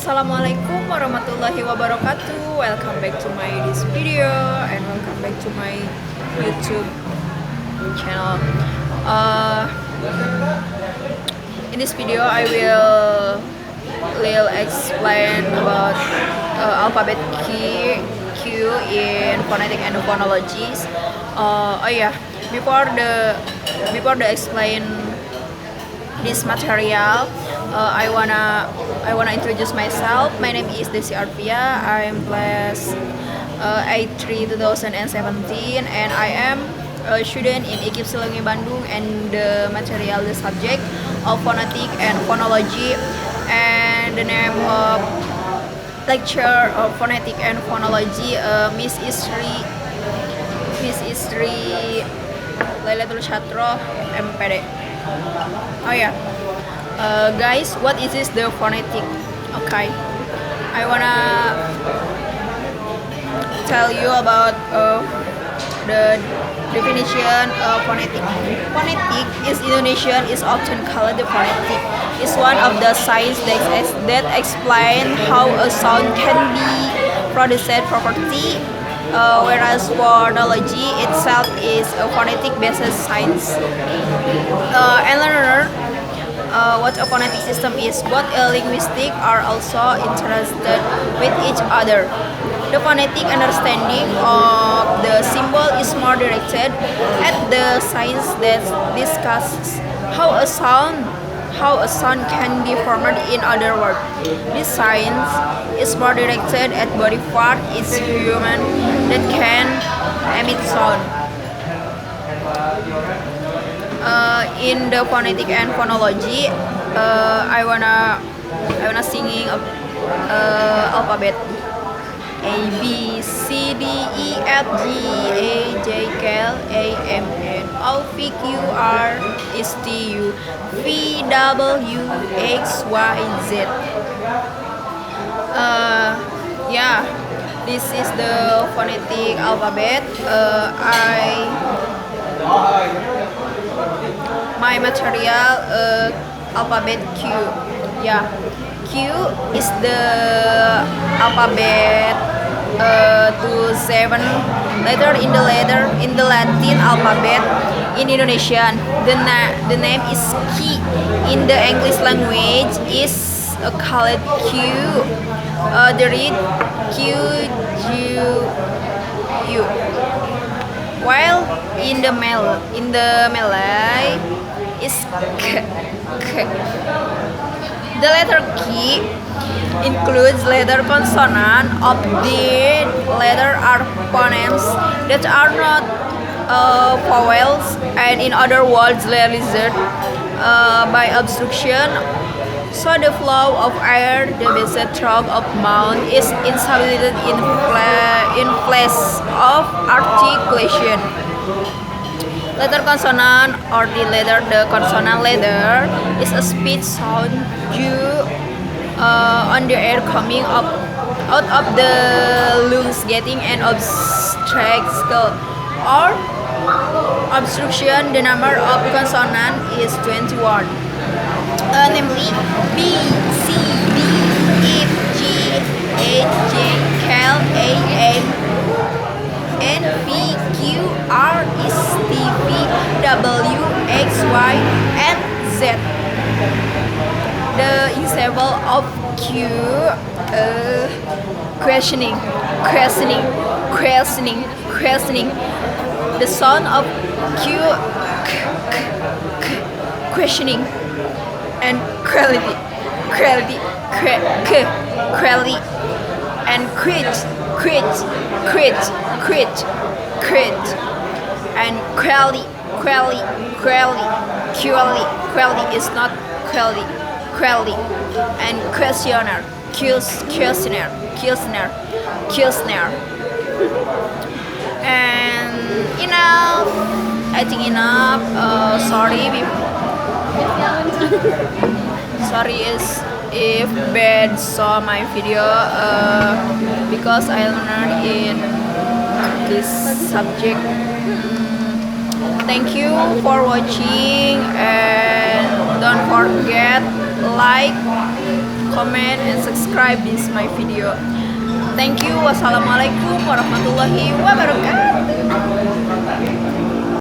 Assalamualaikum warahmatullahi wabarakatuh. Welcome back to my this video and welcome back to my YouTube channel. In this video, I will explain about alphabet Q in phonetic and phonologies. Before the explain this material, I wanna introduce myself. My name is Desi Arpia. I'm class 83 2017 and I am a student in IKIP Silengi Bandung, and the material, the subject of phonetic and phonology, and the name of lecture of phonetic and phonology, Miss Istri Lailatul Syatro MPD. Guys, what is this the phonetic? Okay, I wanna tell you about the definition of phonetic. Phonetic is Indonesian is often called the phonetic. It's one of the science that explain how a sound can be produced property, whereas phonology itself is a phonetic-based science. And learner, what a phonetic system is, both linguistic are also interested with each other. The phonetic understanding of the symbol is more directed at the science that discusses how a sound can be formed. In other words, this science is more directed at body part is human that can emit sound. In the phonetic and phonology, I wanna singing alphabet A B C D E F G A J K L A M N O P Q R S T U V W X Y Z. This is the phonetic alphabet. My material, alphabet Q. Q is the alphabet to 7 letter in the Latin alphabet. In Indonesian, the name is Ki. In the English language is called Q. The read Q G U. While in the Malay is K. The letter K includes letter consonant. Of the letter are phonemes that are not vowels, and in other words realized by obstruction. So the flow of air, the basic throat of mouth, is insulated in place of articulation. Letter consonant or the consonant letter is a speech sound due on the air coming up out of the lungs getting an obstacle or obstruction. The number of consonant is 21, namely B, C, D, E, G, H, J, K, L, A, M, N, P, Q, R, S, T, V, W, X, Y, and Z. The example of Q, questioning. The sound of Q, questioning, and quality, and quit, and quality is not quality, and questionnaire. And enough, I think enough. Sorry if bad saw my video, because I learned in this subject. Thank you for watching, and don't forget like, comment, and subscribe this my video. Thank you. Wassalamualaikum warahmatullahi wabarakatuh.